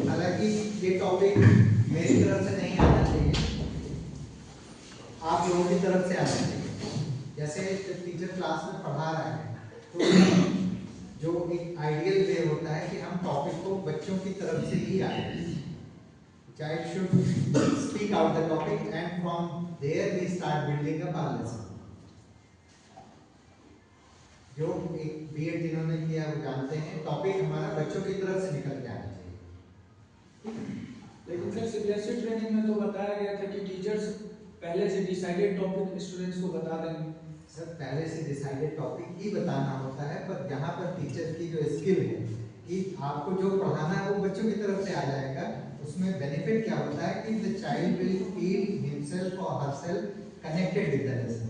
हालांकि ये टॉपिक मेरी तरफ से नहीं आना चाहिए, आप लोगों की तरफ से आना चाहिए। जैसे टीचर क्लास में पढ़ा रहा है तो जो एक आइडियल वे होता है कि हम टॉपिक को बच्चों की तरफ से ही आए। Child should speak out the topic and from there we start building up our lesson. जो एक बीएड जिन्होंने किया वो जानते हैं टॉपिक हमारा बच्चों की तरफ से निकल के आना चाहिए। लेकिन सर सीबीएसई ट्रेनिंग में तो बताया गया था कि टीचर्स पहले से डिसाइडेड टॉपिक स्टूडेंट्स को बता देंगे। सर पहले से डिसाइडेड टॉपिक ही बताना होता है, पर यहाँ पर टीचर की जो स्किल है कि आपको जो पढ़ाना है वो बच्चों की तरफ से आ जाएगा। उसमें बेनिफिट क्या होता है कि the child will feel himself और herself connected with the lesson,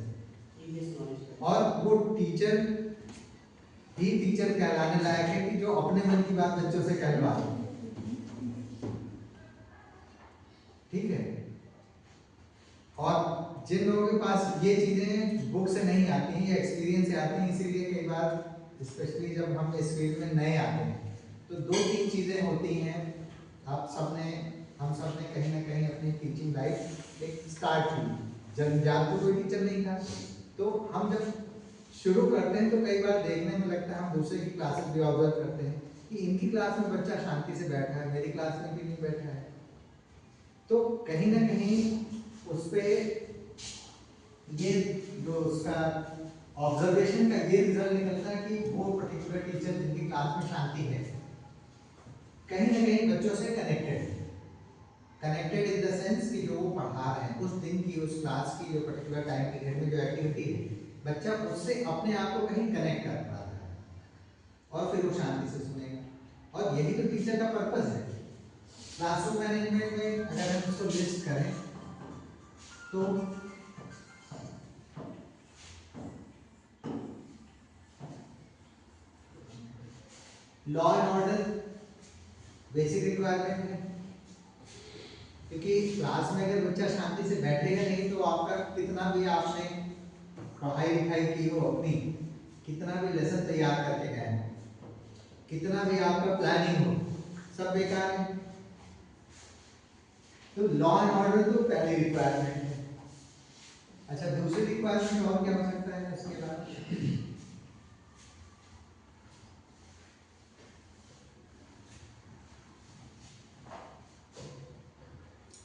और वो टीचर ही टीचर कहलाने लायक है कि जो अपने मन की बात बच्चों से कह पा रहे। ठीक है, और जिन लोगों के पास ये चीजें बुक से नहीं आती हैं या एक्सपीरियंस से आती हैं, इसीलिए कई बार स्पेशली जब हम इस फील्ड में नए आते हैं तो दो तीन चीजें होती हैं। आप सबने हम सबने कहीं ना कहीं अपनी टीचिंग लाइफ एक स्टार्ट की, जब तो कोई टीचर नहीं था, तो हम जब शुरू करते हैं तो कई बार देखने में लगता है, हम दूसरे की क्लासेस भी ऑब्जर्व करते हैं कि इनकी क्लास में बच्चा शांति से बैठा है, मेरी क्लास में भी नहीं बैठा है। तो कहीं ना कहीं उस पे ये जो उसका ऑब्जर्वेशन का ये रिजल्ट निकलता है कि वो पर्टिकुलर टीचर जिनकी क्लास में शांति है कहीं ना कहीं बच्चों से कनेक्टेड इन द सेंस कि जो वो पढ़ा रहे हैं उस दिन की उस क्लास की जो पर्टिकुलर टाइम पीरियड में जो एक्टिविटी है बच्चा उससे अपने आप को कहीं कनेक्ट कर पा रहा है और फिर वो शांति से सुनेगा। और यही तो टीचर का पर्पस है। क्लासरूम मैनेजमेंट में अगर हम इसको लिस्ट करें तो law and order basic requirement है, क्योंकि क्लास में अगर बच्चा शांति से बैठेगा नहीं तो आपका कितना भी आपने पढ़ाई लिखाई की हो, अपनी कितना भी लेसन तैयार करके गए, कितना भी आपका प्लानिंग हो, सब बेकार है। तो लॉ एंड ऑर्डर तो पहली रिक्वायरमेंट है। अच्छा, दूसरी रिक्वायरमेंट और क्या हो सकता है उसके बाद?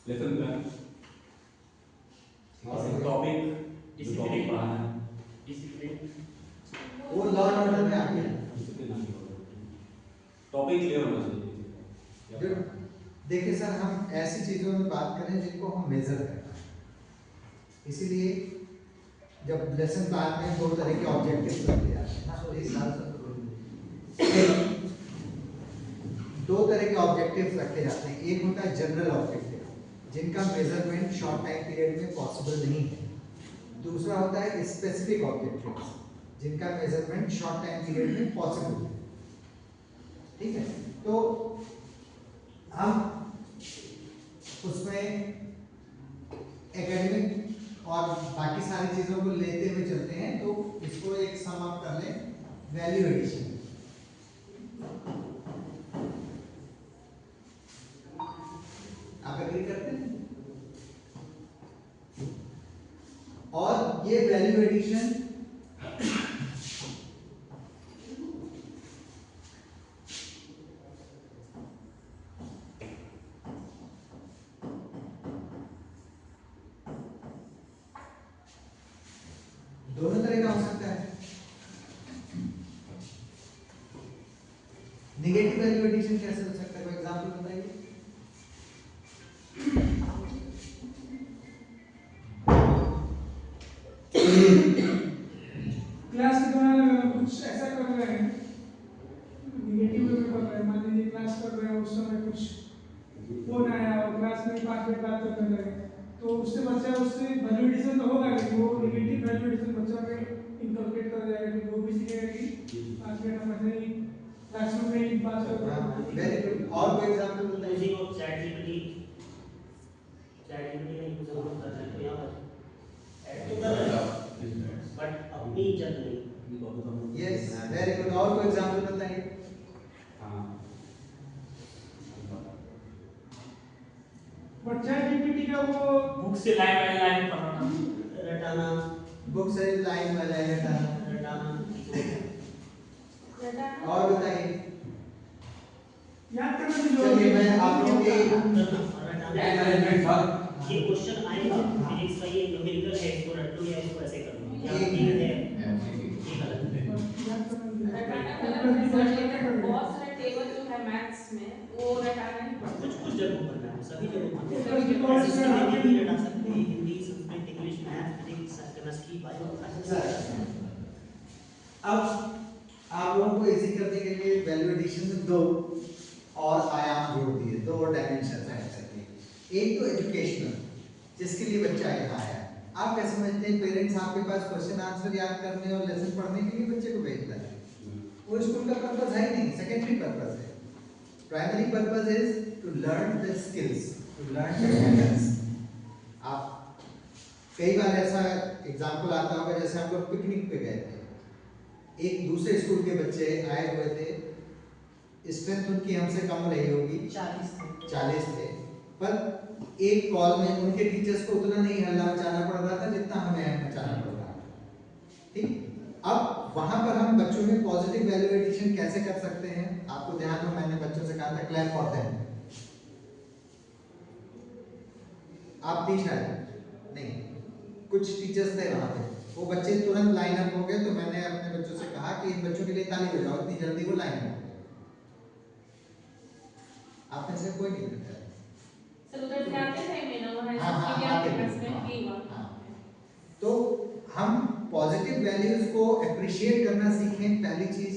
लेसन प्लान और टॉपिक जो टॉपिक पढ़ाना है, वो लॉ एंड ऑर्डर में आ गया। टॉपिक क्लियर होना चाहिए। देखिए सर, हम ऐसी चीजों में बात करें जिनको हम मेजर करना है, इसीलिए जब लेसन प्लान में दो तरह के ऑब्जेक्टिव्स रखे जाते हैं ना, तो इस साल दो तरह के ऑब्जेक्टिव्स रखे जाते हैं। एक होता है जनरल ऑब्जेक्टिव जिनका मेजरमेंट शॉर्ट टाइम पीरियड में पॉसिबल नहीं है। दूसरा होता है स्पेसिफिक ऑब्जेक्टिव्स जिनका मेजरमेंट शॉर्ट टाइम पीरियड में पॉसिबल है। ठीक है, तो हम उसमें एकेडमिक और बाकी सारी चीजों को लेते हुए चलते हैं। तो इसको एक सम अप कर लें, वैल्यू एडिशन। आप एग्री करते हैं? और ये वैल्यू एडिशन दोनों तरह का हो सकता है। नेगेटिव वैल्यू एडिशन कैसे हो सकता है, कोई एग्जांपल बताइए। क्लास के दौरान अगर हम कुछ ऐसा कर रहे हैं, नेगेटिव वे में कर रहे हैं, मान लीजिए क्लास कर रहे हैं, उस समय कुछ फोन आया और क्लास में 5 मिनट बात करने लगे, तो उससे बच्चा उससे वैल्यू एडिशन तो होगा, लेकिन वो नेगेटिव वैल्यू एडिशन बच्चा में इनकलकेट कर जाएगा, कि वो भी सीखेगा कि 5 मिनट हम ऐसे ही क्लासरूम में ही बात कर रहा हूँ। Very good. और कोई एग्जांपल बताइए। यूजिंग ऑफ चैट जीपीटी का यूज हम लोग कर रहे हैं, तो यहाँ पर ऐड तो कर रहे हैं बट अपनी इज्जत नहीं। Yes, very good. और कोई एग्जांपल बताइए। बट चैट जीपीटी का वो बुक से लाइन बाय लाइन पढ़ना, रटाना बुक से लाइन वाला है रटाना और बताइए। याद करना भी चलिए मैं आप लोगों के रटाना ये क्वेश्चन आएगा फिजिक्स का, ये न्यूमेरिकल है, इसको रट लो या इसको ऐसे कर लो, या ये है ये गलत है। याद करना रटाना मतलब बहुत सारे टेबल जो है मैथ्स में वो रटाना ही पड़ता है। कुछ जगहों पर ना सभी जगहों पर सभी जगहों पर सिस्टम में नहीं रटा सकते, Hindi Sanskrit English math physics chemistry bio अब आप लोगों को इजी करने के लिए वैल्यू एडिशन में दो और आयाम जोड़ दिए, दो और डायमेंशन ऐड कर दिए। एक तो एजुकेशनल, जिसके लिए बच्चा यहाँ आया है। आप कैसे समझते हैं पेरेंट्स आपके पास क्वेश्चन आंसर याद करने और लेसन पढ़ने के लिए बच्चे को भेजता है? वो स्कूल का पर्पस है ही नहीं, सेकेंडरी पर्पस है। Primary purpose is to learn the skills, to learn the manners. आप कई बार ऐसा एग्जांपल आता होगा, जैसे हम लोग पिकनिक पे गए थे, एक दूसरे स्कूल के बच्चे आए हुए थे, स्ट्रेंथ उनकी हमसे कम रही होगी, 40 थे, पर एक कॉल में उनके टीचर्स को उतना नहीं हल्ला मचाना पड़ रहा था जितना हमें मचाना पड़ रहा था। ठीक, अब वहां पर हम बच्चों में पॉजिटिव वैल्यू एडिशन कैसे कर सकते हैं? आपको ध्यान हो, मैंने बच्चों से कहा था क्लैप फॉर देम। आप थी शायद नहीं, कुछ टीचर्स थे वहां पे, वो बच्चे तुरंत लाइन अप हो गए, तो मैंने अपने बच्चों से कहा कि इन बच्चों के लिए ताली बजाओ, इतनी जल्दी वो लाइन अप हो गए। आप में से कोई नहीं करता। सर उधर से आते थे मैं ना वहां हाँ, हाँ, से आते क्या थे, क्लासमेट की हाँ, हुआ। हाँ। तो हम पॉजिटिव वैल्यूज को अप्रिशिएट करना सीखें, पहली चीज,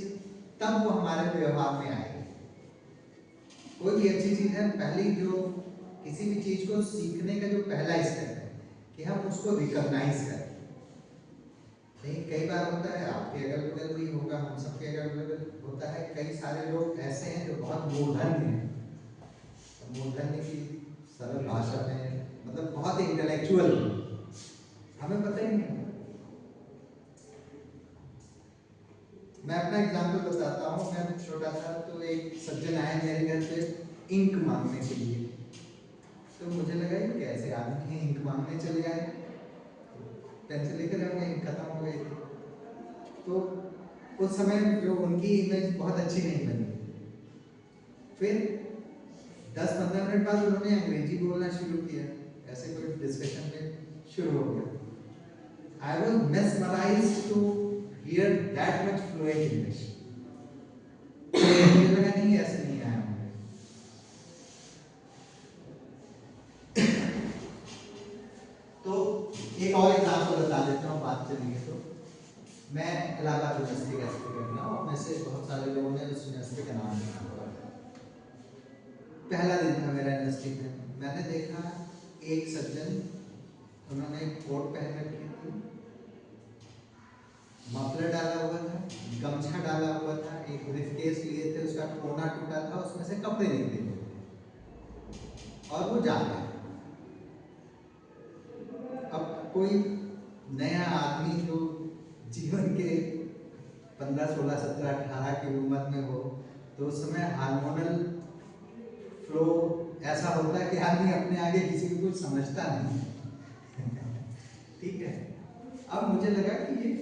तब वो हमारे व्यवहार में आएगी। कोई भी अच्छी चीज है, पहली जो किसी भी चीज को सीखने का जो पहला स्टेप है कि हम उसको रिकॉग्नाइज करें। नहीं, कई बार होता है, आपके अगल बगल भी होगा, हम सबके अगल बगल होता है, कई सारे लोग ऐसे हैं जो बहुत मूर्धन्य हैं। मूर्धन्य की सरल भाषा में मतलब बहुत इंटेलेक्चुअल, हमें पता ही नहीं। मैं अपना एग्जांपल बताता हूँ। मैं छोटा था तो एक सज्जन आए मेरे घर पे इंक मांगने के लिए, तो मुझे लगा ये कैसे आदमी है, इंक मांगने चले आए, पेंसिल लेकर आ गए, इंक खत्म हो गई थी। तो उस समय जो उनकी इमेज बहुत अच्छी नहीं बनी। फिर 10-15 मिनट बाद उन्होंने अंग्रेजी बोलना शुरू किया, ऐसे कोई डिस्कशन में शुरू हो गया। I was mesmerized to hear that much fluent English. मुझे लगा नहीं, ऐसे नहीं आया मुझे। तो एक और एग्जांपल बता देता हूँ, बात चलिए तो। मैं इलाहाबाद यूनिवर्सिटी का स्टूडेंट हूँ, आप में से बहुत सारे लोगों ने उस यूनिवर्सिटी का नाम सुना होगा। पहला दिन था मेरा यूनिवर्सिटी में, मैंने देखा एक सज्जन, उन्होंने कोट पहन रखी थी, मफलर डाला हुआ था, गमछा डाला हुआ था, एक ब्रीफकेस लिए थे, उसका कोना टूटा था, उसमें से कपड़े निकले हुए थे और वो जा रहा है। अब कोई नया आदमी जो जीवन के 15, 16, 17, 18 की उम्र में हो, तो उस समय हार्मोनल फ्लो ऐसा होता है कि आदमी अपने आगे किसी को कुछ समझता नहीं। ठीक है, अब मुझे लगा कि ये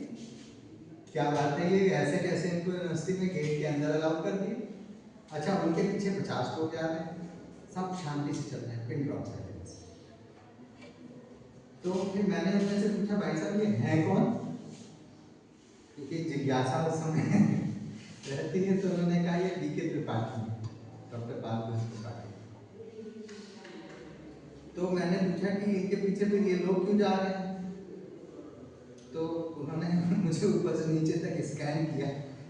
क्या बात है, ये ऐसे कैसे इनको यूनिवर्सिटी में गेट के अंदर अलाउ कर दिए। अच्छा, उनके पीछे 50 लोग जा रहे हैं, सब शांति से चल रहे हैं, पिन ड्रॉप साइलेंस। तो फिर मैंने उनमें से पूछा, भाई साहब ये हैं कौन? क्योंकि जिज्ञासा उस समय रहती है। तो उन्होंने कहा ये बीके त्रिपाठी, डॉक्टर बालकृष्ण त्रिपाठी। तो मैंने पूछा कि इनके पीछे फिर ये लोग क्यों जा रहे हैं? तो उन्होंने मुझे ऊपर से नीचे तक स्कैन किया,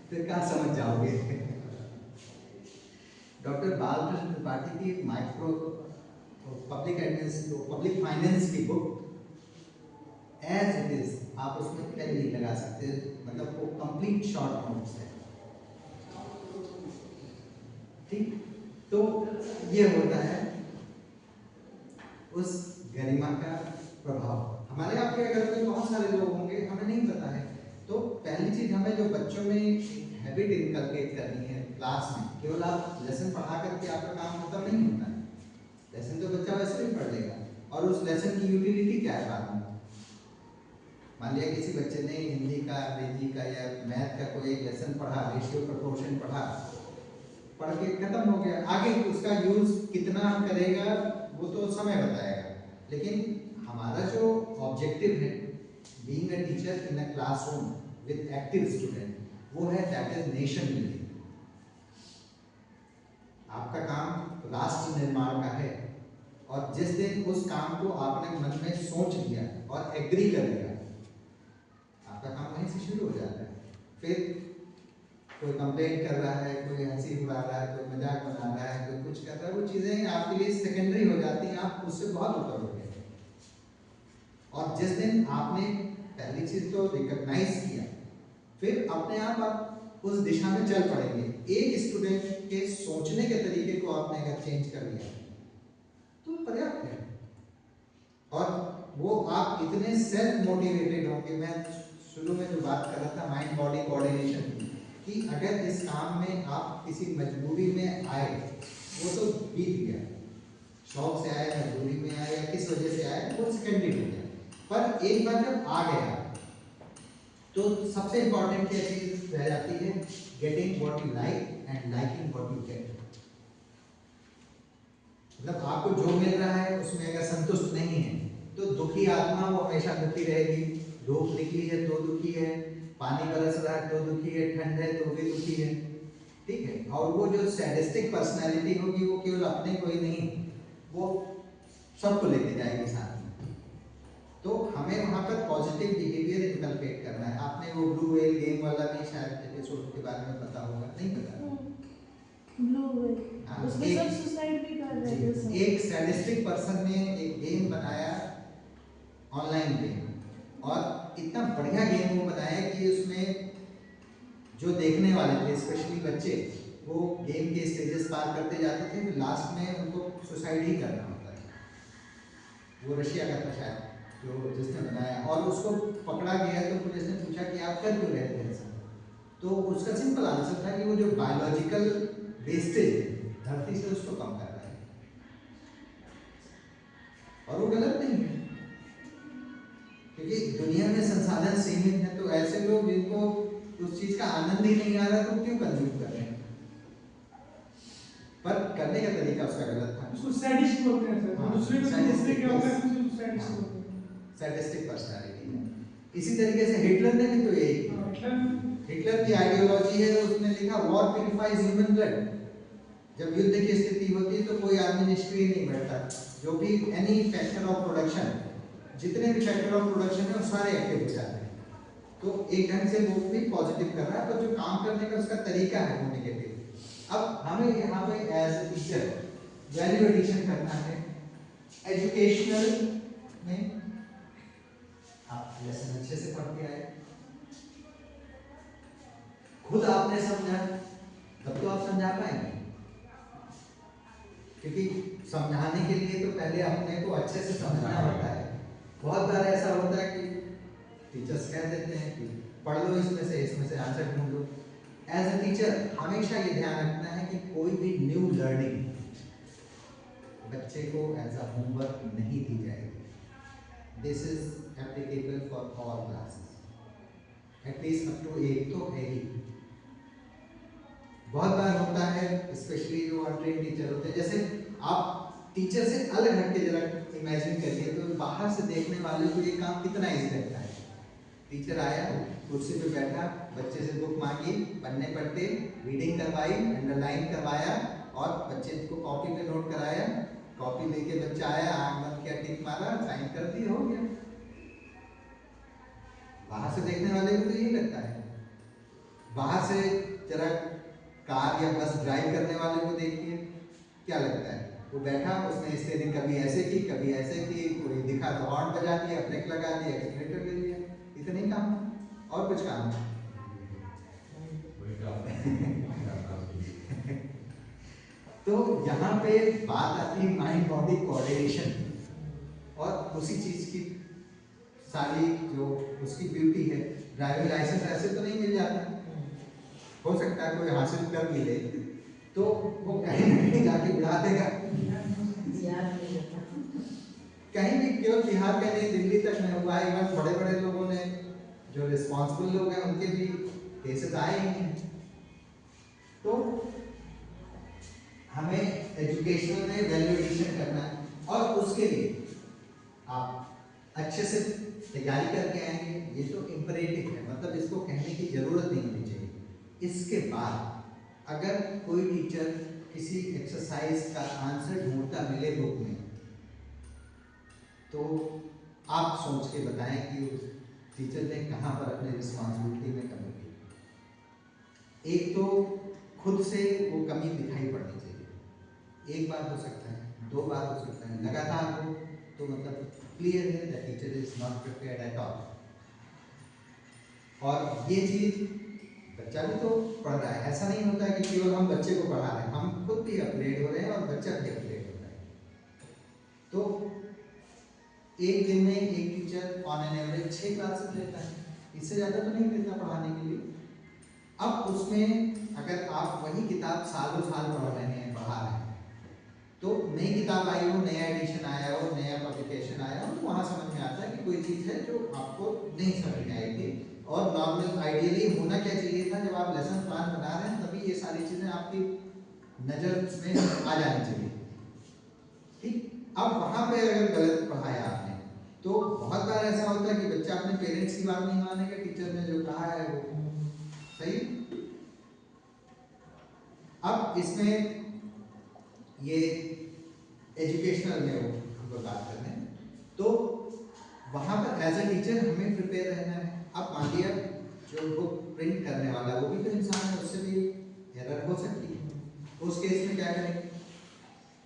फिर कहाँ समझ जाओगे। डॉक्टर बालकृष्ण त्रिपाठी की माइक्रो पब्लिक फाइनेंस की बुक एज इट इज, आप उसमें पेन नहीं लगा सकते, मतलब वो कंप्लीट शॉर्ट नोट्स है। ठीक, तो ये होता है उस गरिमा का प्रभाव। हमारे आपके अगर कोई बहुत सारे लोग होंगे, हमें नहीं पता है, तो पहली चीज हमें जो बच्चों में हैबिट इनकलकेट करनी है क्लास में, केवल आप लेसन पढ़ा करके आपका काम खत्म नहीं होता है। लेसन तो बच्चा वैसे भी पढ़ लेगा, और उस लेसन की यूटिलिटी क्या है बाद में। मान लिया किसी बच्चे ने हिंदी का, अंग्रेजी का या मैथ का कोई एक लेसन पढ़ा, रेशियो प्रोपोर्शन पढ़ा, पढ़ के खत्म हो गया, आगे उसका यूज कितना करेगा वो तो समय बताएगा। लेकिन हमारा जो ऑब्जेक्टिव है being a teacher in a classroom with active student, वो है दैट इज नेशन बिल्डिंग। आपका काम राष्ट्र निर्माण का है, और जिस दिन उस काम को आपने मन में सोच लिया और एग्री कर लिया, आपका काम वहीं से शुरू हो जाता है। फिर कोई कंप्लेंट कर रहा है, कोई हंसी उड़ा रहा है, कोई मजाक बना रहा है, कोई कुछ कर रहा है, वो चीजें आपके लिए सेकेंडरी हो जाती हैं, आप उससे बहुत ऊपर हो गए। और जिस दिन आपने पहली चीज तो रिकॉग्नाइज किया, फिर अपने आप उस दिशा में चल पड़ेंगे। एक स्टूडेंट के सोचने के तरीके को आपने अगर चेंज कर लिया तो पर्याप्त है, और वो आप इतने सेल्फ मोटिवेटेड होंगे। मैं शुरू में जो बात कर रहा था माइंड बॉडी कोऑर्डिनेशन की, कि अगर इस काम में आप किसी मजबूरी में आए, वो तो बीत गया, शौक से आए, मजबूरी में आए या किस वजह से आए, वो सेकेंडरी हो गया। पर एक बार जब आ गया तो सबसे इंपॉर्टेंट क्या चीज रह जाती है, getting what you like and liking what you get. मतलब आपको जो मिल रहा है उसमें अगर संतुष्ट नहीं है तो दुखी आत्मा वो हमेशा दुखी रहेगी। धूप निकली है तो दुखी है, पानी बरस रहा है तो दुखी है, ठंड है तो भी दुखी है, ठीक है। और वो जो सैडिस्टिक पर्सनालिटी होगी वो केवल अपने को ही नहीं, वो सबको लेके जाएगी साथ में। तो हमें वहाँ पर पॉजिटिव बिहेवियर इनकलकेट करना है। आपने वो ब्लू व्हेल गेम वाला भी शायद एपिसोड के बारे में पता होगा, नहीं पता? ब्लू व्हेल, उसमें सब सुसाइड भी कर रहे थे सब। एक सैडिस्टिक पर्सन ने एक गेम बनाया, ऑनलाइन गेम, और इतना बढ़िया गेम वो बनाया कि उसमें जो देखने वाले थे, स्पेशली बच्चे, वो गेम के स्टेजेस पार करते जाते थे, फिर लास्ट में उनको सुसाइड ही करना होता है। वो रशिया का था शायद जो जिसने बनाया, और उसको पकड़ा गया तो पुलिस ने पूछा कि आप कर क्यों रहे थे ऐसा, तो उसका सिंपल आंसर था कि वो जो बायोलॉजिकल वेस्टेज है धरती से उसको कम कर रहा है, और वो गलत नहीं है, क्योंकि दुनिया में संसाधन सीमित है। तो ऐसे लोग जिनको उस चीज का आनंद ही नहीं आ रहा तो क्यों कंज्यूम कर रहे हैं, पर करने का तरीका उसका गलत था। उसको सैडिस्ट बोलते हैं सर, दूसरे को दूसरे के होता है उसको सैडिस्ट बोलते हैं, सैडिस्टिक पर्सनालिटी है। इसी तरीके से हिटलर ने भी तो यही किया। हिटलर की आइडियोलॉजी है, उसने लिखा वॉर प्यूरिफाइज ह्यूमन ब्लड। जब युद्ध की स्थिति होती है तो कोई आदमी निष्क्रिय नहीं बैठता, जो भी एनी फैक्टर ऑफ प्रोडक्शन, जितने भी फैक्टर ऑफ प्रोडक्शन है वो सारे एक्टिव हो जाते हैं। तो एक ढंग से वो भी पॉजिटिव कर रहा है, पर जो काम करने का उसका तरीका है वो नेगेटिव। अब हमें यहाँ पे as a teacher value addition करना है एजुकेशनल में। आप लेसन अच्छे से पढ़ के आए, खुद आपने समझा, तब तो आप समझा पाएंगे, क्योंकि समझाने के लिए तो पहले अपने को अच्छे से समझना होता है। बहुत बार ऐसा होता है कि टीचर्स कह देते हैं कि पढ़ लो इसमें से आंसर ढूंढ लो। एज ए टीचर हमेशा ये ध्यान रखना है कि कोई भी न्यू लर्निंग बच्चे को एज अ होमवर्क नहीं दी जाएगी। This is applicable for all classes, at least up to 8 तो है ही। बहुत बार होता है, स्पेशली जो अनट्रेन्ड टीचर होते हैं, जैसे आप टीचर से अलग हट के जरा इमेजिन करिए तो बाहर से देखने वाले को ये काम कितना इजी लगता है। टीचर आया, कुर्सी पे बैठा, बच्चे से बुक मांगी, पन्ने पढ़ते, रीडिंग करवाई, अंडरलाइन करवाया, और बच्चे को कॉपी पे नोट कराया, कॉपी लेके बच्चा आया, आंख बंद किया, टिक मारा, साइन कर दिया, हो गया। बाहर से देखने वाले को तो यही लगता है। बाहर से जरा कार या बस ड्राइव करने वाले को देखिए, क्या लगता है, वो बैठा, उसने स्टीयरिंग कभी ऐसे की, कभी ऐसे की, कोई दिखा तो हॉर्न बजा दिया, ब्रेक लगा दिया, एक्सीलरेटर ले लिया, इतने ही काम, और कुछ काम तो यहाँ पे बात आती है माइंड बॉडी कोऑर्डिनेशन, और उसी चीज की सारी जो उसकी ब्यूटी है। ड्राइविंग लाइसेंस ऐसे तो नहीं मिल जाता, हो सकता है कोई हासिल कर भी ले तो वो कहीं ना कहीं जाके उड़ा देगा, कहीं भी, केवल बिहार का नहीं दिल्ली तक में हुआ है। इवन बड़े बड़े लोगों ने, जो रिस्पॉन्सिबल लोग हैं, उनके भी केसेस आए ही हैं। तो हमें एजुकेशनल में वैल्यू एडिशन करना है, और उसके लिए आप अच्छे से तैयारी करके आएंगे, ये तो इम्परेटिव है, मतलब इसको कहने की जरूरत नहीं होनी चाहिए। इसके बाद अगर कोई टीचर किसी एक्सरसाइज का आंसर ढूंढता मिले बुक में, तो आप सोच के बताएं कि उस टीचर ने कहाँ पर अपनी रिस्पॉन्सिबिलिटी में कमी की। एक तो खुद से वो कमी दिखाई पड़नी चाहिए, एक बार हो सकता है, 2 बार हो सकता है, लगातार हो तो मतलब क्लियर है that teacher is not prepared at all. और ये चीज बच्चा भी तो पढ़ रहा है, ऐसा नहीं होता है कि केवल हम बच्चे को पढ़ा रहे हैं, हम खुद भी अपग्रेड हो रहे हैं और बच्चा भी अपग्रेड हो रहा है। तो एक दिन में एक teacher on an average 6 classes लेता है, इससे ज़्यादा तो नहीं लेता पढ़ाने के लिए। अब उसमें अगर आप वही किताब सालों साल पढ़ रहे हैं, पढ़ा रहे हैं, तो नई किताब आई हो, नया एडिशन आया हो, नया पब्लिकेशन आया हो, तो वहाँ समझ में आता है कि कोई चीज़ है जो आपको नहीं समझ में आएगी। और नॉर्मल आइडियली होना क्या चाहिए था, जब आप लेसन प्लान बना रहे हैं तभी ये सारी चीज़ें आपकी नज़र में आ जानी चाहिए। ठीक, अब वहाँ पे अगर गलत पढ़ाया आपने, तो बहुत बार ऐसा होता है कि बच्चा अपने पेरेंट्स की बात नहीं मानेगा, टीचर ने जो कहा है वो सही। अब इसमें ये एजुकेशनल में वो हम लोग बात कर रहे हैं, तो वहाँ पर एज ए टीचर हमें प्रिपेयर रहना है। अब मान लिया जो बुक प्रिंट करने वाला वो भी तो इंसान है, उससे भी एरर हो सकती है। उस केस में क्या करेंगे?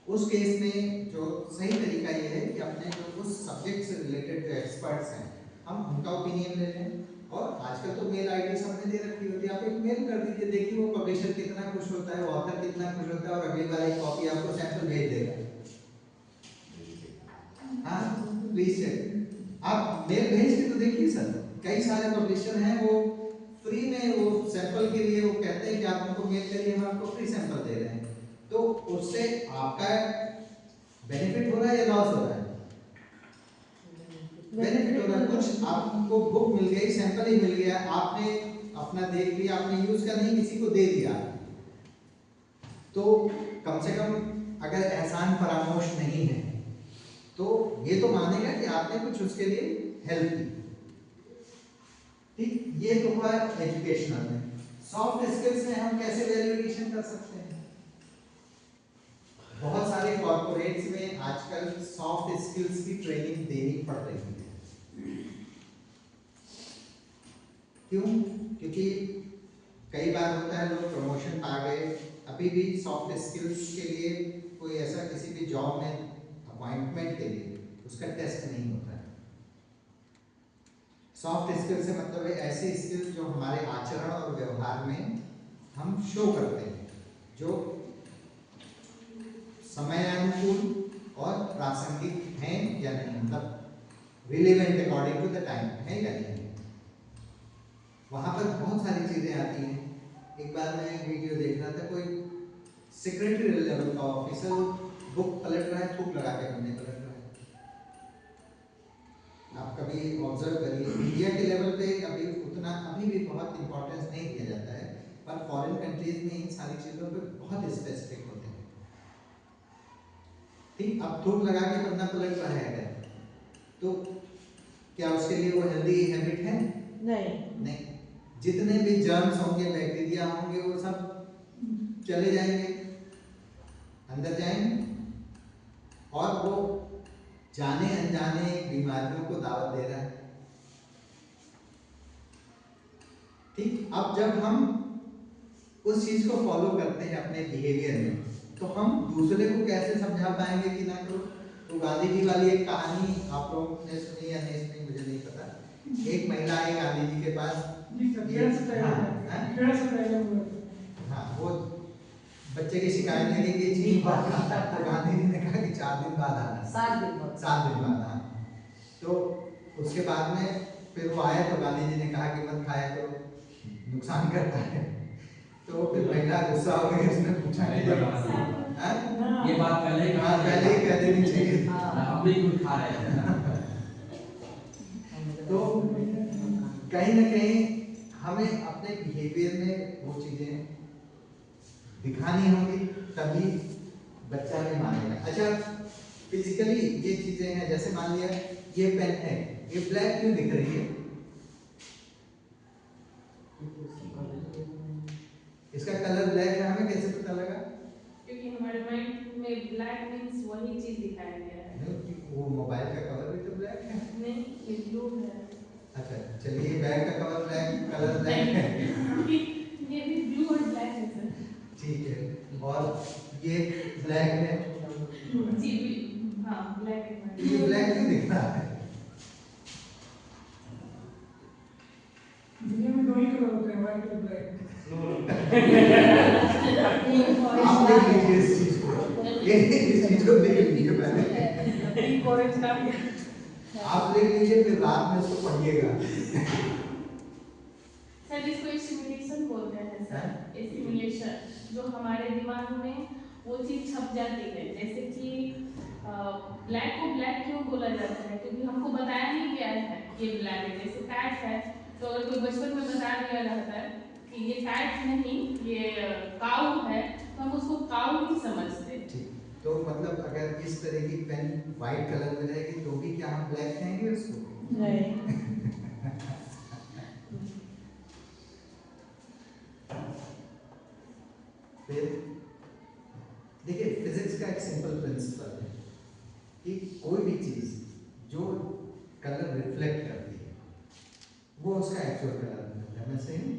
उस केस में जो सही तरीका ये है कि अपने जो उस सब्जेक्ट से रिलेटेड जो एक्सपर्ट्स हैं, हम उनका ओपिनियन ले लें। और आजकल तो मेल आईडी सबने दे रखी होती है, आप एक मेल कर दीजिए, देखिए वो पब्लिशर कितना खुश होता है, ऑथर कितना खुश होता है, और अगली बार एक कॉपी आपको सैंपल भेज देगा। हाँ, प्लीज चेक, आप मेल भेज के तो देखिए सर, कई सारे पब्लिशर हैं वो फ्री में वो सैंपल के लिए वो कहते हैं कि आप उनको मेल करिए, हम आपको फ्री सैंपल दे रहे हैं। तो उससे आपका बेनिफिट हो रहा है या लॉस हो रहा है? बेनिफिट हो रहा है। कुछ आपको बुक मिल गई, सैंपल ही मिल गया, आपने अपना देख लिया, आपने यूज का नहीं किसी को दे दिया, तो कम से कम अगर एहसान फरामोश नहीं है तो ये तो मानेगा कि आपने कुछ उसके लिए हेल्प की। ठीक, ये तो हुआ एजुकेशनल में। सॉफ्ट स्किल्स में हम कैसे वैल्यू एडिशन कर सकते हैं? बहुत सारे कॉर्पोरेट्स में आजकल सॉफ्ट स्किल्स की ट्रेनिंग देनी पड़ रही है। क्यों? क्योंकि कई बार होता है लोग प्रमोशन पा गए, अभी भी सॉफ्ट स्किल्स के लिए कोई ऐसा किसी भी जॉब में अपॉइंटमेंट के लिए उसका टेस्ट नहीं होता है। सॉफ्ट स्किल से मतलब है ऐसे स्किल्स जो हमारे आचरण और व्यवहार में हम शो करते हैं, जो समयानुकूल और प्रासंगिक हैं या नहीं, मतलब relevant according to the time है या नहीं। वहाँ पर बहुत सारी चीज़ें आती हैं। एक बार मैं एक वीडियो देख रहा था, कोई सेक्रेटरी लेवल का ऑफिसर बुक पलट रहा है, थूक लगा के बंदे पलट रहा है। आप कभी ऑब्जर्व करिए, इंडिया के लेवल पे अभी उतना अभी भी बहुत इंपॉर्टेंस नहीं दिया जाता है, पर फॉरेन कंट्रीज में इन सारी चीज़ों पे बहुत स्पेसिफिक होते हैं। ठीक, अब थूक लगा के बंदा पलट रहा है अगर, तो क्या उसके लिए वो हेल्दी हैबिट है? नहीं। जितने भी जर्म्स होंगे, बैक्टीरिया होंगे, वो सब चले जाएंगे, अंदर जाएंगे, और वो जाने अनजाने बीमारियों को दावत दे रहा है। ठीक, अब जब हम उस चीज को फॉलो करते हैं अपने बिहेवियर में, तो हम दूसरे को कैसे समझा पाएंगे कि ना करो। तो गांधी जी वाली एक कहानी आप लोगों ने सुनी या नहीं सुनी मुझे नहीं पता। एक महिला आई गांधी जी के पास, हाँ, वो बच्चे की शिकायत लगी कि चीज बाद आता है, तो गांधी जी ने कहा कि 4 दिन बाद आना, 7 दिन बाद। 7 दिन बाद आना। तो उसके बाद में फिर वो आया तो गांधी जी ने कहा कि मत खाया तो नुकसान करता है। तो फिर महिला गुस्सा हो गई, उसने पूछा कि हाँ। ये बात पहले ही पहले ही कह देनी चाहिए थी। हम भी खुद खा रहे हैं। तो कहीं ना कहीं हमें अपने बिहेवियर में वो चीजें दिखानी होंगी, तभी बच्चा भी मानेगा। अच्छा, फिजिकली ये चीजें हैं, जैसे मान लिया ये पेन है, ये ब्लैक क्यों दिख रही है? इसका कलर ब्लैक है, हमें कैसे पता लगा? क्योंकि हमारे माइंड में ब्लैक मींस वही चीज दिखाया गया है। नहीं, वो मोबाइल का कवर भी तो ब्लैक है। नहीं, ये ब्लू है। अच्छा चलिए, बैग का कवर ब्लैक, कलर ब्लैक है, ये भी ब्लू और ब्लैक है सर। ठीक है। और ये ब्लैक है, जी भी, हाँ ब्लैक है। ये ब्लैक क्यों दिख रहा है? दुनिया में 2 ही कलर होते हैं, व्हाइट और ब्लैक। आप देख लीजिए इस चीज को, ये इस चीज को देख लीजिए पहले, आप देख लीजिए फिर रात में उसको पढ़िएगा। सर इसको एस्टिमुलेशन बोलते हैं सर, एस्टिमुलेशन, जो हमारे दिमाग में वो चीज छप जाती है। जैसे कि ब्लैक को ब्लैक क्यों बोला जाता है? क्योंकि हमको बताया नहीं गया है ये ब्लैक है। जैसे कैट है, तो अगर कोई बचपन में बता दिया रहता है कि ये कैट नहीं, ये काऊ है, तो हम उसको काऊ नहीं समझते। ठीक, तो मतलब अगर इस तरह की पेन व्हाइट कलर में रहेगी तो भी क्या हम ब्लैक कहेंगे उसको? नहीं। फिर देखिए, फिजिक्स का एक सिंपल प्रिंसिपल है कि कोई भी चीज जो कलर रिफ्लेक्ट करती है वो उसका एक्चुअल कलर होता है। मैं सही हूँ?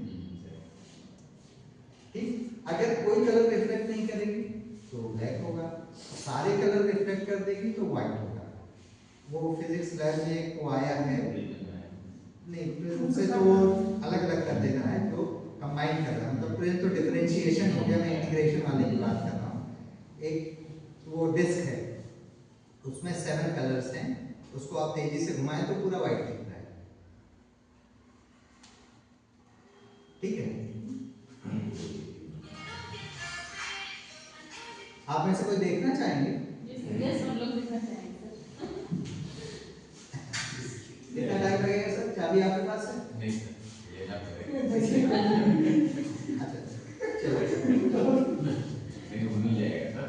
ठीक, अगर कोई कलर रिफ्लेक्ट नहीं करेगी तो ब्लैक होगा, सारे कलर रिफ्लेक्ट कर देगी तो व्हाइट होगा। वो फिजिक्स लैब में एक वो आया है, नहीं फिर उनसे तो अलग अलग कर देना है, तो कंबाइन कर रहा हूँ, तो फिर तो डिफरेंशिएशन हो गया, मैं इंटीग्रेशन वाले की बात कर रहा हूँ। एक वो डिस्क है, उसमें 7 कलर्स हैं, उसको आप तेजी से घुमाएं तो पूरा व्हाइट दिख रहा है। ठीक है, आप में से कोई देखना चाहेंगे? यस, हम लोग देखना चाहेंगे सर। कितना टाइम लगेगा सर? चाबी आपके पास है? नहीं सर, ये ना करें। अच्छा चलो, नहीं तो भूल जाएगा सर।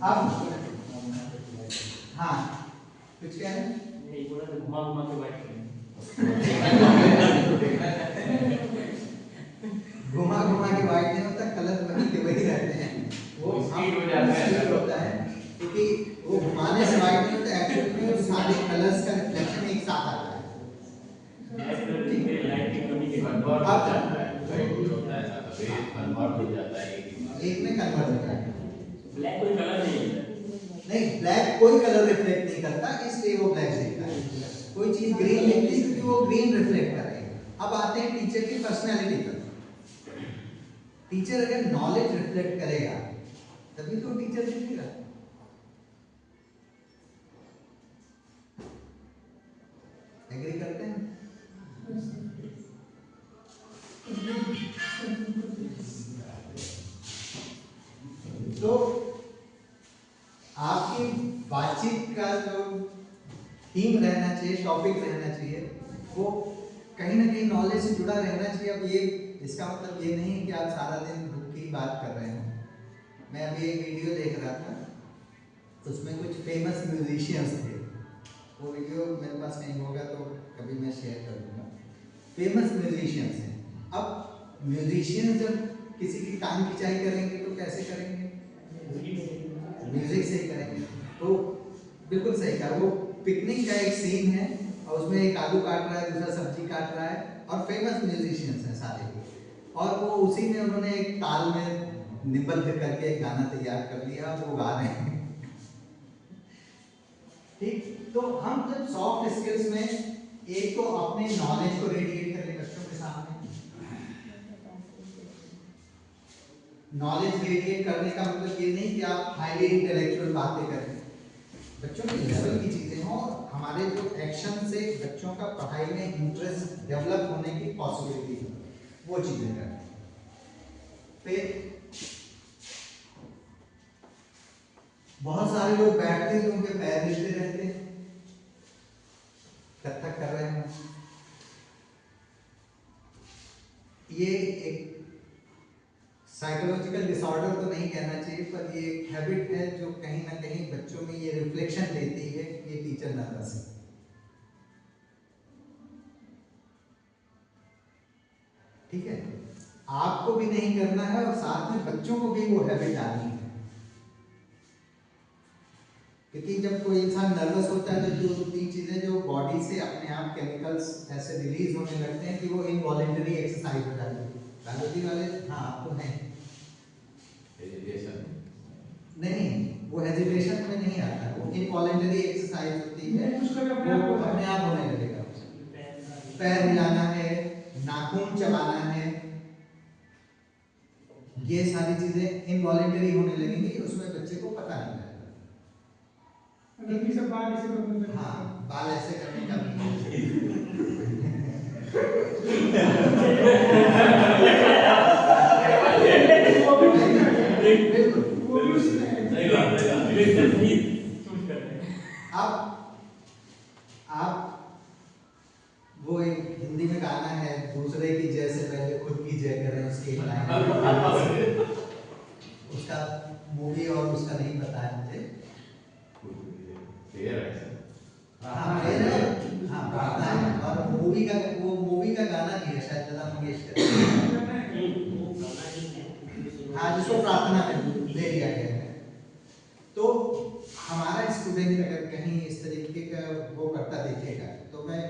हाँ अब हाँ कुछ कह रहे हैं? नहीं बोला तो घुमा घुमा के बैठ गए। घुमा घुमा के वाइट नहीं होता, कलर वही के वही रहते हैं। वो स्पीड हो जाता है स्पीड होता है, क्योंकि वो घुमाने से वाइट नहीं होता, एक्चुअली में वो सारे कलर्स का रिफ्लेक्शन एक साथ आता है। लाइट की कमी के बाद कन्वर्ट हो जाता है, कहीं होता है ऐसा, फिर कन्वर्ट हो जाता है एक में कन्वर्ट हो जाता है। ब्लैक कोई कलर नहीं है। नहीं, ब्लैक कोई कलर रिफ्लेक्ट नहीं करता, इसलिए वो ब्लैक दिखता है। कोई चीज ग्रीन दिखती है क्योंकि वो ग्रीन रिफ्लेक्ट कर रही है। अब आते हैं टीचर की पर्सनैलिटी पर। टीचर अगर नॉलेज रिफ्लेक्ट करेगा तभी तो टीचर दिखेगा। एग्री करते हैं? तो आपकी बातचीत का जो थीम रहना चाहिए, टॉपिक रहना चाहिए, वो कहीं ना कहीं नॉलेज से जुड़ा रहना चाहिए। अब ये इसका मतलब ये नहीं कि आप सारा दिन बुक की बात कर रहे हो। मैं अभी एक वीडियो देख रहा था, उसमें कुछ फेमस म्यूजिशियंस थे। वो वीडियो मेरे पास नहीं होगा तो कभी मैं शेयर कर दूंगा। फेमस म्यूजिशियंस हैं। अब म्यूजिशियन जब किसी की कान खिंचाई करेंगे तो कैसे करेंगे? म्यूजिक से ही करेंगे। तो बिल्कुल सही कहा। वो पिकनिक का एक सीन है और उसमें एक आलू काट रहा है, दूसरा सब्जी काट रहा है, और फेमस म्यूजिशियंस हैं सारे, और वो उसी में उन्होंने एक ताल में निबद्ध करके एक गाना तैयार कर लिया और वो गा रहे हैं। ठीक, तो हम जब सॉफ्ट स्किल्स में एक तो अपने नॉलेज को रेडिएट करें बच्चों के सामने, नॉलेज रेडिएट करने का मतलब ये नहीं कि आप हाईली इंटेलेक्चुअल बातें करें, बच्चों के लेवल की चीजें हों और हमारे जो एक्शन से बच्चों का पढ़ाई में इंटरेस्ट डेवलप होने की पॉसिबिलिटी हो, वो चीजें करें। फिर बहुत सारे लोग बैठते हैं, उनके पैर हिलते रहते हैं, कथक कर रहे हैं। ये एक साइकोलॉजिकल डिसऑर्डर तो नहीं कहना चाहिए, पर ये एक हैबिट है जो कहीं ना कहीं बच्चों में ये रिफ्लेक्शन देती है कि ये टीचर नर्वस है। ठीक है, आपको भी नहीं करना है और साथ में बच्चों को भी वो हैबिट डालनी है, क्योंकि जब कोई इंसान नर्वस होता है तो जो तीन चीजें जो बॉडी से अपने आप केमिकल्स ऐसे रिलीज होने लगते हैं कि वो इनवॉलेंटरी एक्सरसाइज हो जाती है। बायोलॉजी वाले हाँ आपको है नहीं, वो हेजिटेशन में नहीं आता, वो इनवॉलेंटरी एक्सरसाइज होती है, वो अपने आप होने लगेगा। पैर हिलाना है, नाखून चबाना है, ये सारी चीजें इनवॉलेंटरी होने लगेंगी, उसमें बच्चे को पता नहीं लगेगा। गलती से बाल ऐसे करने लगते हैं। हाँ, बाल ऐसे करने का भी बिल्कुल। वो भी उसमें है। सही बात है। अब आप वो एक हिंदी में गाना है, दूसरे की जय से पहले खुद की जय करें, उसकी एक लाइन उसका मूवी और उसका नहीं पता है मुझे। हाँ प्रार्थना है, और मूवी का गाना नहीं है शायद, लता मंगेशकर। हाँ, जिसको प्रार्थना में ले लिया गया है। तो हमारा स्टूडेंट अगर कहीं इस तरीके का वो करता देखेगा, तो मैं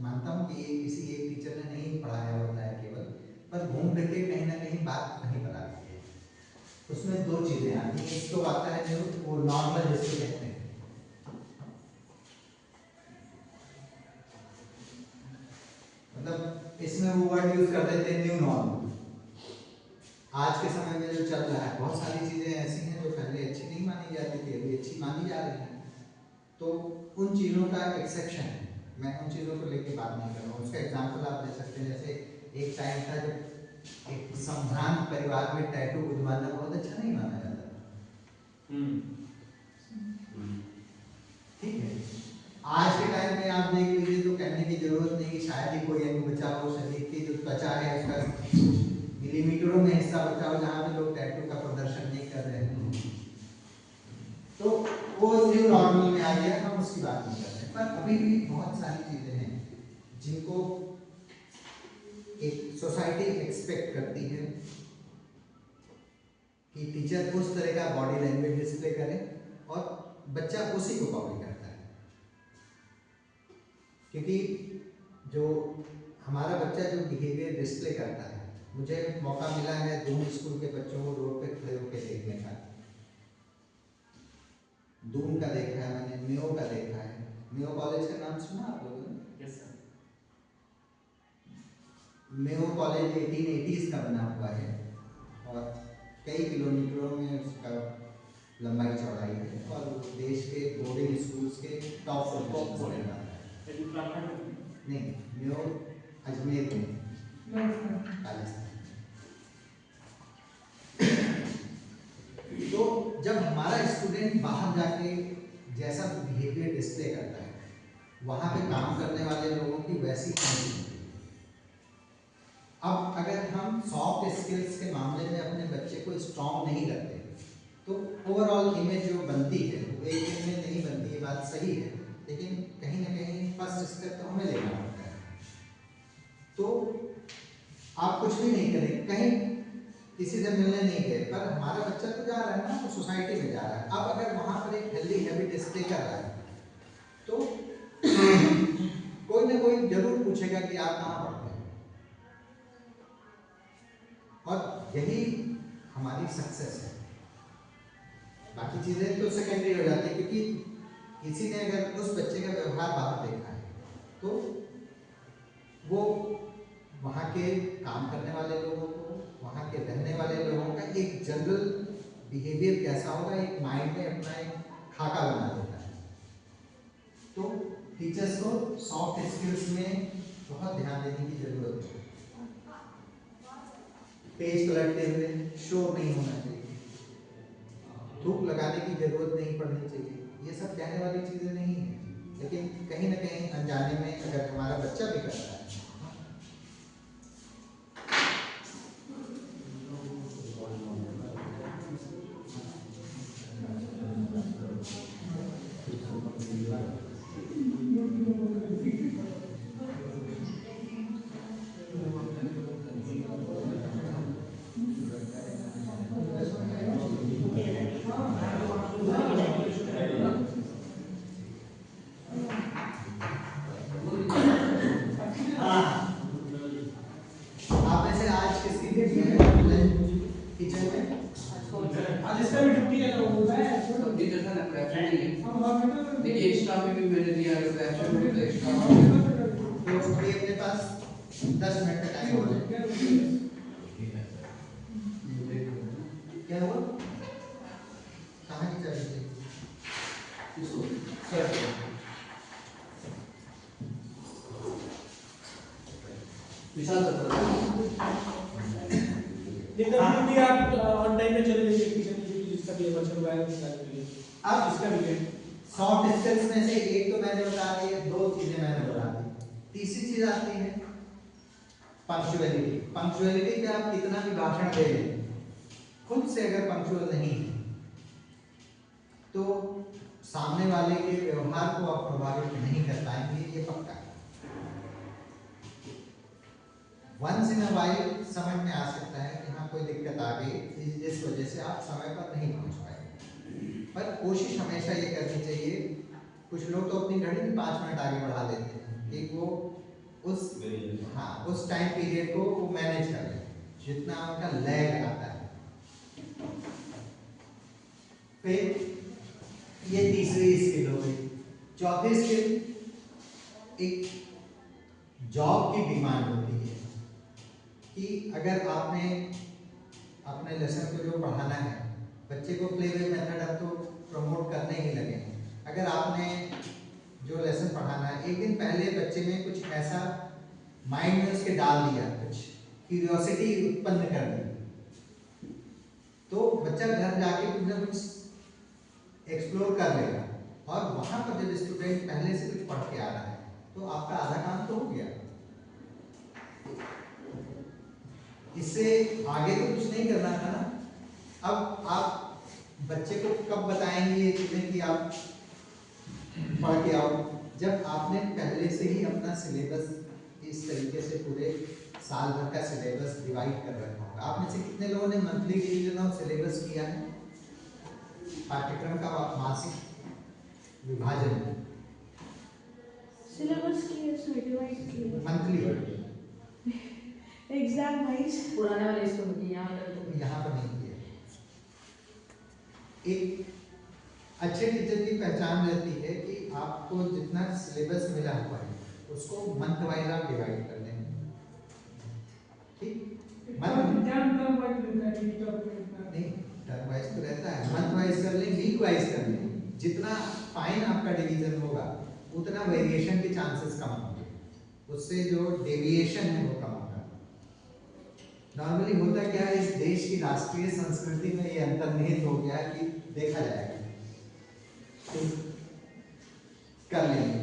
मानता हूँ कि ये किसी एक टीचर ने नहीं पढ़ाया होता है केवल, पर घूम फिर के कहीं ना कहीं बात नहीं बना देती है। उसमें दो चीजें आती हैं, एक तो आता है जो वो नॉर्मल जिसको कहते हैं, मतलब इसमें वो वर्ड यूज कर देते हैं न्यू नॉर्मल। आज के समय में जो चल रहा है, बहुत सारी चीजें ऐसी हैं जो पहले अच्छी नहीं मानी जाती थी, अभी अच्छी मानी जा रही हैं। तो उन चीजों का एक्सेप्शन है, मैं उन चीजों को लेके बात नहीं कर रहा हूँ। उसका एग्जांपल आप दे सकते हैं, जैसे एक टाइम था जब एक संभ्रांत परिवार में टैटू गुदवाना बहुत अच्छा नहीं माना जाता था। ठीक है, आज के टाइम में आप देख लीजिए तो कहने की जरूरत नहीं कि शायद ही कोई अंग बचा हो, शरीर की जो त्वचा है उसका मिलीमीटरों में हिस्सा बचा हो जहाँ पे लोग टैटू का प्रदर्शन नहीं कर रहे हैं। तो वो न्यू नॉर्मल में आ गया, हम उसकी बात नहीं कर रहे, पर अभी भी बहुत सारी चीजें हैं जिनको एक सोसाइटी एक्सपेक्ट करती है कि टीचर उस तरह का बॉडी लैंग्वेज डिस्प्ले करे और बच्चा उसी को कॉपी करता है। क्योंकि जो हमारा बच्चा जो बिहेवियर डिस्प्ले करता है, मुझे मौका मिला है दून स्कूल के बच्चों को रोड पे खड़े होकर देखने का। दून का देखा है मैंने, मेयो का देखा है। मेयो कॉलेज का नाम सुना आप लोगों ने? Yes sir. Mayo college 1880s का बना हुआ है और कई किलोमीटरों में उसका लंबाई चौड़ाई है और देश के बोर्डिंग स्कूल्स के टॉप पोजीशन पे आता है। नहीं, मेयो अजमेर में, राजस्थान। तो जब हमारा स्टूडेंट बाहर जाके जैसा बिहेवियर डिस्प्ले करता है, वहाँ पे काम करने वाले लोगों की वैसी नहीं होती। अब अगर हम सॉफ्ट स्किल्स के मामले में अपने बच्चे को स्ट्रॉन्ग नहीं रखते तो ओवरऑल इमेज जो बनती है वो एक दिन में नहीं बनती, ये बात सही है, लेकिन कहीं ना कहीं फर्स्ट स्टेप तो हमें लेना पड़ता है। तो आप कुछ भी नहीं करें, कहीं किसी से मिलने नहीं गए, पर हमारा बच्चा तो जा रहा है ना, तो सोसाइटी में जा रहा है। अब अगर वहाँ पर एक हेल्दी हैबिट डिस्प्ले कर रहा है तो कोई ना कोई जरूर पूछेगा कि आप कहाँ पढ़ते हैं, और यही हमारी सक्सेस है। बाकी चीजें तो सेकेंडरी हो जाती है, क्योंकि किसी ने अगर उस बच्चे का व्यवहार बाहर देखा है तो वो वहाँ के काम करने वाले लोगों को, वहाँ वहाँ के रहने वाले लोगों का एक जनरल बिहेवियर कैसा होगा, एक माइंड में अपना एक खाका बना देता है। तो टीचर्स को सॉफ्ट स्किल्स में बहुत ध्यान देने की जरूरत है। पेज पलटते हुए शोर नहीं होना चाहिए, धूप लगाने की जरूरत नहीं पड़नी चाहिए। ये सब कहने वाली चीजें नहीं है, लेकिन कहीं ना कहीं अनजाने में अगर हमारा बच्चा भी करता है सॉफ्ट स्किल्स में से एक तो मैंने बता दी, दो चीजें मैंने बता दी। तीसरी चीज आती है पंक्चुअलिटी। पंक्चुअलिटी पे आप कितना भी भाषण दे लें, खुद से अगर पंक्चुअल नहीं है तो सामने वाले के व्यवहार को आप प्रभावित नहीं कर पाएंगे, ये पक्का है। वंस इन अ वाइल समझ में आ सकता है कि हाँ कोई दिक्कत आ गई जिस वजह से आप समय पर नहीं पहुंच पाए, पर कोशिश हमेशा ये करनी चाहिए। कुछ लोग तो अपनी घड़ी में 5 मिनट आगे बढ़ा देते हैं कि वो उस टाइम पीरियड को वो मैनेज कर ले, जितना उनका लैग आता है। फिर ये तीसरी स्किल हो गई। चौथी स्किल एक जॉब की डिमांड होती है कि अगर आपने अपने लेसन को जो पढ़ाना है, बच्चे को प्ले वे मेथड अब तो प्रमोट करने ही लगे। अगर आपने जो लेसन पढ़ाना है, एक दिन पहले बच्चे में कुछ ऐसा माइंड में उसके डाल दिया, कुछ क्यूरियोसिटी उत्पन्न कर दी, तो बच्चा घर जाके कुछ ना कुछ एक्सप्लोर कर लेगा। और वहां पर जब स्टूडेंट पहले से कुछ पढ़ के आ रहा है तो आपका आधा काम तो हो गया। इससे आगे तो कुछ नहीं करना था ना। अब आप बच्चे को कब बताएंगे ये चीजें कि आप पढ़ के आओ, जब आपने पहले से ही अपना सिलेबस इस तरीके से पूरे साल भर का सिलेबस डिवाइड कर रखा होगा। आप में से कितने लोगों ने मंथली डिवीजन ऑफ सिलेबस किया है? पाठ्यक्रम का मासिक विभाजन सिलेबस की है, डिवाइड की है मंथली एग्जाम वाइज। पुराने वाले इसको यहाँ पर नहीं किया। एक अच्छे टीचर की पहचान रहती है कि आपको जितना सिलेबस मिला हुआ है उसको मंथ वाइज आप डिवाइड कर दें। ठीक, टर्म वाइज तो रहता है, मंथ वाइज कर लें, वीक वाइज कर लें। जितना फाइन आपका डिवीजन होगा उतना वेरिएशन के चांसेस कम होंगे, उससे जो डेविएशन है वो कम होगा। नॉर्मली होता क्या है, इस देश की राष्ट्रीय संस्कृति में ये अंतर्निहित हो गया कि देखा जाएगा तो कर लेंगे,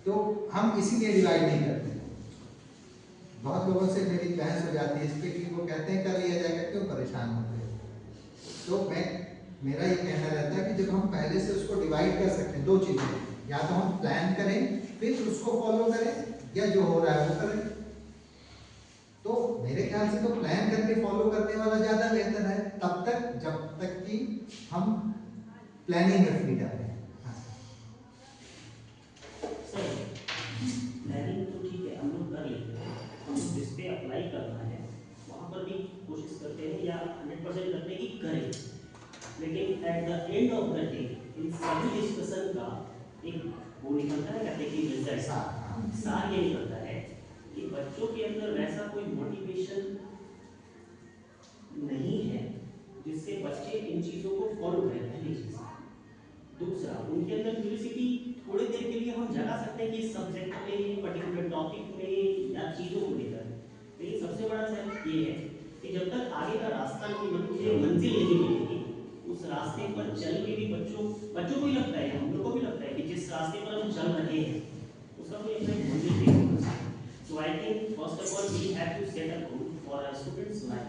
तो हम इसीलिए डिवाइड नहीं करते। बहुत लोगों से मेरी बहस हो जाती है इस पे कि वो कहते हैं कर लिया जाएगा, क्यों परेशान होते हैं। तो मेरा ये कहना रहता है कि जब हम पहले से उसको डिवाइड कर सकते हैं, दो चीजें, या तो हम प्लान करें फिर उसको फॉलो करें, या जो हो रहा है वो करें। तो मेरे ख्याल से तो प्लान करके फॉलो करने वाला ज्यादा बेहतर है, तब तक जब तक कि हम प्लानिंग में फ्रीडम है। सर प्लानिंग तो ठीक है, हम लोग कर लेते हैं, हम जिस पे अप्लाई करना है वहाँ पर भी कोशिश करते हैं या 100% करते हैं कि करें, लेकिन at the end of the day in सभी डिस्कशन का एक वो निकलता है, कहते हैं कि रिजल्ट सार ये निकलता है कि बच्चों के अंदर वैसा कोई मोटिवेशन ये चीज़ है। दूसरा, उनके अंदर क्यूरियोसिटी थोड़ी देर के लिए हम जगा सकते हैं कि इस सब्जेक्ट में, पर्टिकुलर टॉपिक में या चीज़ों को लेकर, लेकिन सबसे बड़ा सर ये है कि जब तक आगे का रास्ता नहीं मंजिल नहीं मिलेगी, उस रास्ते पर चल के भी बच्चों को ही लगता है, हम लोग को भी लगता है कि जिस रास्ते पर हम चल रहे हैं उसका कोई अपना एक मंजिल नहीं होगा। So I think first of all we have to set a goal for our students life.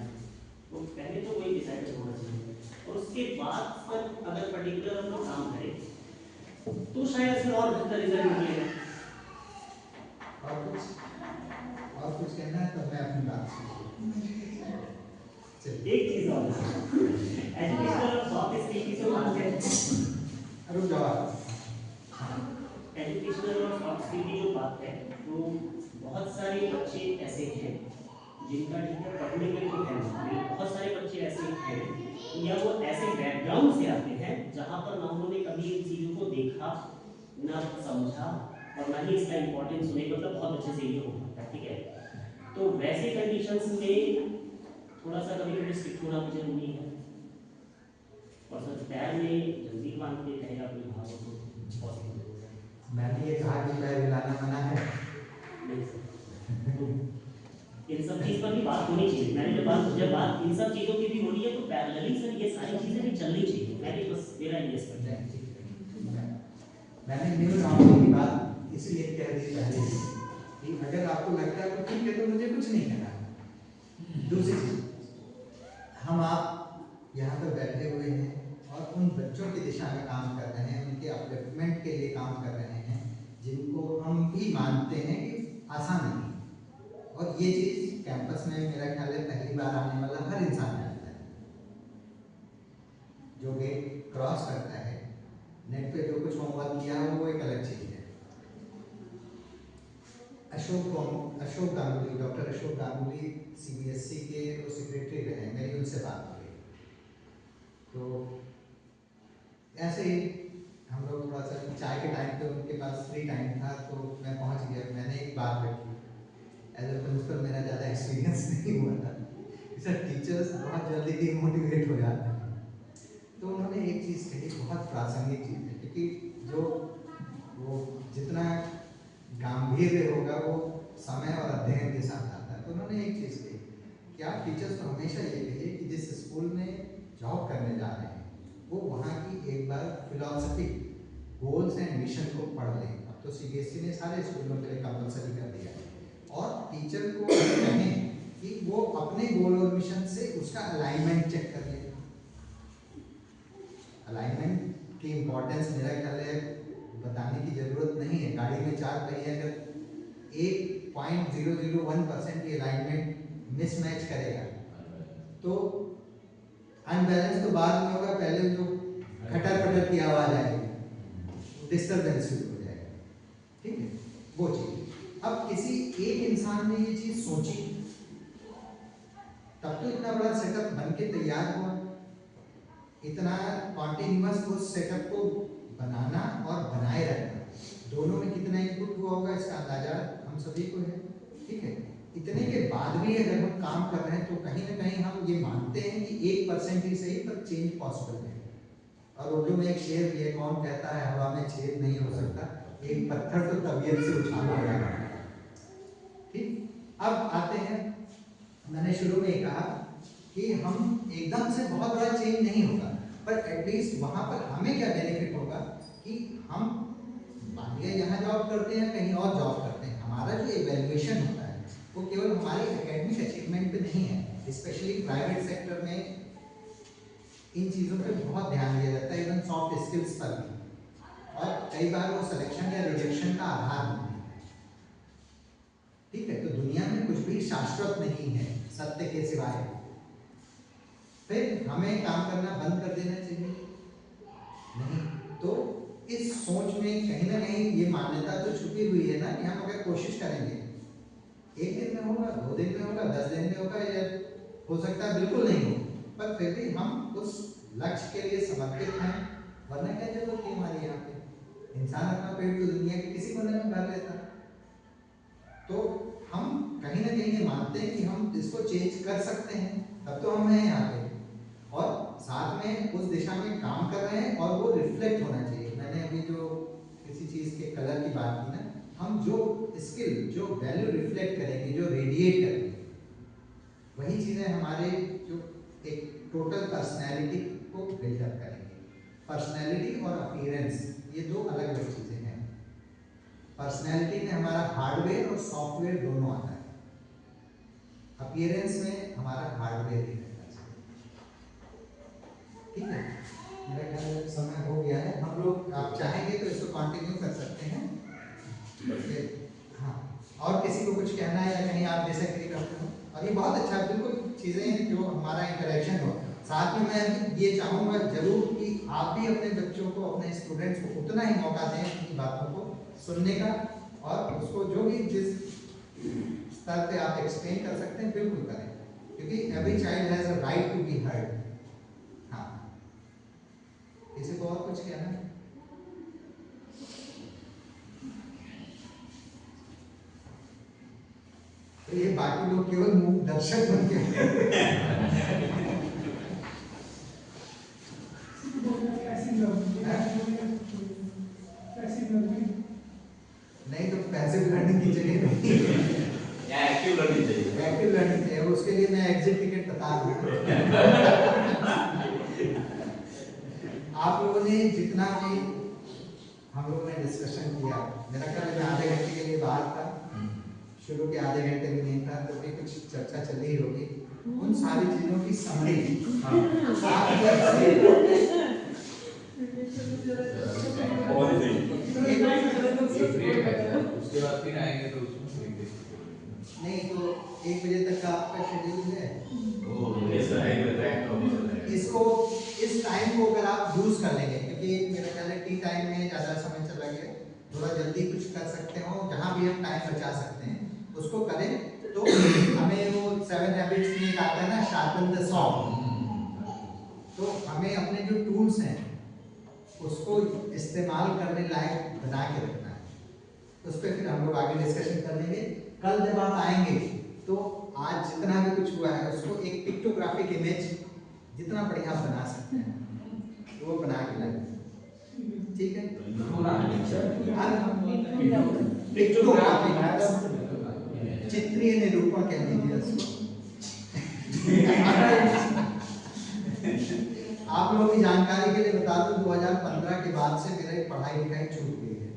तो पहले तो वही डिसाइड होना चाहिए, और उसके बाद पर अगर पर्टिकुलर हम लोग काम करें तो शायद फिर और बेहतर रिजल्ट निकलेगा। और कुछ कहना है तो मैं अपनी बात एक चीज और, एजुकेशनल और सॉफ्ट स्किल की जो बात है, रुक जाओ, एजुकेशनल और सॉफ्ट स्किल की जो बात है, तो बहुत सारे बच्चे ऐसे हैं जिनका ठीक है पढ़ने में तो है, बहुत सारे बच्चे ऐसे हैं या वो ऐसे बैकग्राउंड से आते हैं जहाँ पर ना उन्होंने कभी इन चीज़ों को देखा, ना समझा, और ना ही इसका इम्पोर्टेंस उन्हें मतलब बहुत अच्छे से ये हो सकता है, ठीक है। तो वैसे कंडीशंस में थोड़ा सा कभी कभी स्ट्रिक्ट होना भी जरूरी है, और सर पैर में जंजीर बांध के रहेगा अपनी भावों को पॉसिबल हो जाए। मैंने ये कहा कि पैर हिलाना मना है नहीं सर, इन सब चीज़ पर भी बात होनी चाहिए। मैंने जब बात इन सब चीज़ों की भी हो रही है तो पैरेलली सर ये सारी चीज़ें भी चलनी चाहिए। मैंने बस मेरा ये मैंने न्यू नॉर्मल की बात इसलिए कह दी पहले कि अगर आपको लगता है तो ठीक है, तो मुझे कुछ नहीं करना। दूसरी चीज, हम आप यहाँ पर बैठे हुए हैं और उन बच्चों की दिशा में काम कर रहे हैं, उनके अपलिफ्टमेंट के लिए काम कर रहे हैं, जिनको हम भी मानते हैं कि आसान नहीं। और ये चीज़ कैंपस में मेरा ख्याल है पहली बार आने वाला हर इंसान जानता है, जो गेट क्रॉस करता है। नेट पे जो कुछ होमवर्क किया है वो एक अलग चीज़ है। अशोक गांगुली, डॉक्टर अशोक गांगुली CBSE के वो सेक्रेटरी रहे, मेरी उनसे बात हुई, तो ऐसे ही हम लोग थोड़ा सा चाय के टाइम पे उनके पास फ्री टाइम था तो मैं पहुंच गया। मैंने एक बात रखी, एज ए प्रिंसिपल मेरा ज़्यादा एक्सपीरियंस नहीं हुआ था, सर टीचर्स बहुत जल्दी डिमोटिवेट हो जाते हैं। तो उन्होंने एक चीज़ कही, बहुत प्रासंगिक चीज़ है, क्योंकि जो वो जितना गांभीर्य होगा वो समय और अध्ययन के साथ आता है। तो उन्होंने एक चीज़ कही कि आप टीचर्स को हमेशा ये कहिए कि जिस स्कूल में जॉब करने जा रहे हैं वो वहाँ की एक बार फिलॉसफी, गोल्स एंड मिशन को पढ़ लें। अब तो CBSE ने सारे स्कूलों के लिए कंपलसरी कर दिया है, और टीचर को कहें कि वो अपने गोल और मिशन से उसका अलाइनमेंट चेक कर ले। अलाइनमेंट की इम्पोर्टेंस मेरा ख्याल है बताने की ज़रूरत नहीं है। गाड़ी में 4 पहिए अगर 1.001% की अलाइनमेंट मिसमैच करेगा तो अनबैलेंस तो बाद में होगा, पहले जो खटर पटर की आवाज़ आएगी, डिस्टर्बेंस शुरू हो जाएगा, ठीक है, वो चीज़। अब किसी एक इंसान ने ये चीज़ सोची तब तो इतना बड़ा सेटअप बन के तैयार हुआ। इतना कॉन्टिन्यूअस उस सेटअप को बनाना और बनाए रखना, दोनों में कितना इनपुट हुआ होगा इसका अंदाजा हम सभी को है, ठीक है। इतने के बाद भी अगर हम काम कर रहे हैं तो कहीं ना कहीं हम ये मानते हैं कि 1% ही सही पर चेंज पॉसिबल है। और उर्दू में एक शेर भी है, कौन कहता है हवा में छेद नहीं हो सकता, एक पत्थर तो तबीयत से उछाला जाएगा, ठीक। अब आते हैं, मैंने शुरू में कहा कि हम एकदम से बहुत बड़ा चेंज नहीं होगा, पर एटलीस्ट वहाँ पर हमें क्या बेनिफिट होगा कि हम मान लिया यहाँ जॉब करते हैं, कहीं और जॉब करते हैं, हमारा जो इवैल्यूएशन होता है वो केवल हमारे एकेडमिक अचीवमेंट पे नहीं है। स्पेशली प्राइवेट सेक्टर में इन चीज़ों पे बहुत ध्यान दिया जाता है, इवन सॉफ्ट स्किल्स पर भी, और कई बार वो सिलेक्शन या रिजेक्शन का आधार बनती है, ठीक है। तो दुनिया में कुछ भी शाश्वत नहीं है सत्य के सिवाय। फिर हमें काम करना बंद कर देना चाहिए नहीं। तो इस सोच में कहीं ना कहीं ये मान्यता तो छुपी हुई है ना कि हम अगर कोशिश करेंगे, 1 दिन में होगा, 2 दिन में होगा, 10 दिन में होगा, या हो सकता है बिल्कुल नहीं हो, पर फिर भी हम उस लक्ष्य के लिए समर्पित हैं। वरना क्या जरूरत है हमारी यहाँ पे, इंसान अपना पेट तो दुनिया के किसी कोने में भर लेता। तो हम कहीं ना कहीं ये मानते हैं कि हम इसको चेंज कर सकते हैं, तब तो हम हैं यहाँ पे। और साथ में उस दिशा में काम कर रहे हैं और वो रिफ्लेक्ट होना चाहिए। मैंने अभी जो किसी चीज के कलर की बात की ना, हम जो स्किल, जो वैल्यू रिफ्लेक्ट करेंगे, जो रेडिएट करेंगे, वही चीजें हमारे जो एक टोटल पर्सनैलिटी को बिल्डअप करेंगे। पर्सनैलिटी और अपीयरेंस ये दो अलग अलग चीजें हैं। पर्सनैलिटी में हमारा हार्डवेयर और सॉफ्टवेयर दोनों आता है, अपीयरेंस में हमारा हार्डवेयर ही रहता है। ठीक है, मेरा ख्याल समय हो गया है। हम लोग आप चाहेंगे तो इसको कंटिन्यू कर सकते हैं। हाँ, और किसी को कुछ कहना है या कहीं आप डिसएग्री करते हो? और ये बहुत अच्छा, बिल्कुल चीज़ें जो हमारा इंटरेक्शन हो। साथ में मैं ये चाहूँगा जरूर कि आप भी अपने बच्चों को, अपने स्टूडेंट्स को उतना ही मौका दें अपनी बातों को सुनने का, और उसको जो भी जिस स्तर पे आप एक्सप्लेन कर सकते हैं बिल्कुल करें, क्योंकि every child has a right to be heard. हाँ, किसी को और कुछ कहना है? तो ये बाकी लोग केवल मूक दर्शक बन के नहीं, तो पैसिव लर्निंग की जगह नहीं, एक्टिव लर्निंग चाहिए। एक्टिव लर्निंग चाहिए। उसके लिए मैं एग्जिट टिकट बता रहा हूँ। आप लोगों ने जितना भी हम लोगों ने डिस्कशन किया, मेरा ख्याल है मैं आधे घंटे के लिए बाहर था, शुरू के आधे घंटे भी नहीं था, तो भी कुछ चर्चा चल रही होगी। उन सारी चीजों की समरी उसके बाद फिर आएंगे तो उसमें नहीं, तो 1 बजे तक का आपका शेड्यूल है। इसको, इस टाइम को अगर आप यूज कर लेंगे, क्योंकि मेरा ख्याल है टी टाइम में ज़्यादा समय चला गया, थोड़ा जल्दी कुछ कर सकते हो, जहाँ भी हम टाइम बचा सकते हैं उसको करें। तो हमें वो 7 हैबिट्स में आता है ना, शार्पन द सॉ, तो हमें अपने जो टूल्स हैं उसको इस्तेमाल करने लायक बना के रखना है। उस पर फिर हम लोग आगे डिस्कशन कर लेंगे। कल जब आप आएंगे तो आज जितना भी कुछ हुआ है उसको एक पिक्टोग्राफिक इमेज जितना बढ़िया आप बना सकते हैं वो बना के लाएंगे। ठीक है, चित्रीय निरूपण कह लीजिए उसको। आप लोगों की जानकारी के लिए बता दूं, 2015 के बाद से मेरी पढ़ाई लिखाई छूट गई है,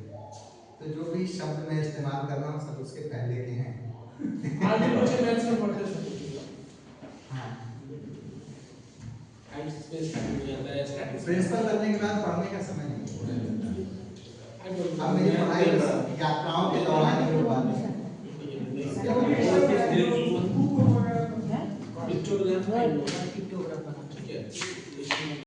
तो जो भी शब्द मैं इस्तेमाल कर रहा हूँ सब उसके पहले के हैं। हाँ, प्रिंसिपल करने के बाद पढ़ने का समय नहीं। अब मेरी पढ़ाई यात्राओं के दौरान ही हो पाती है।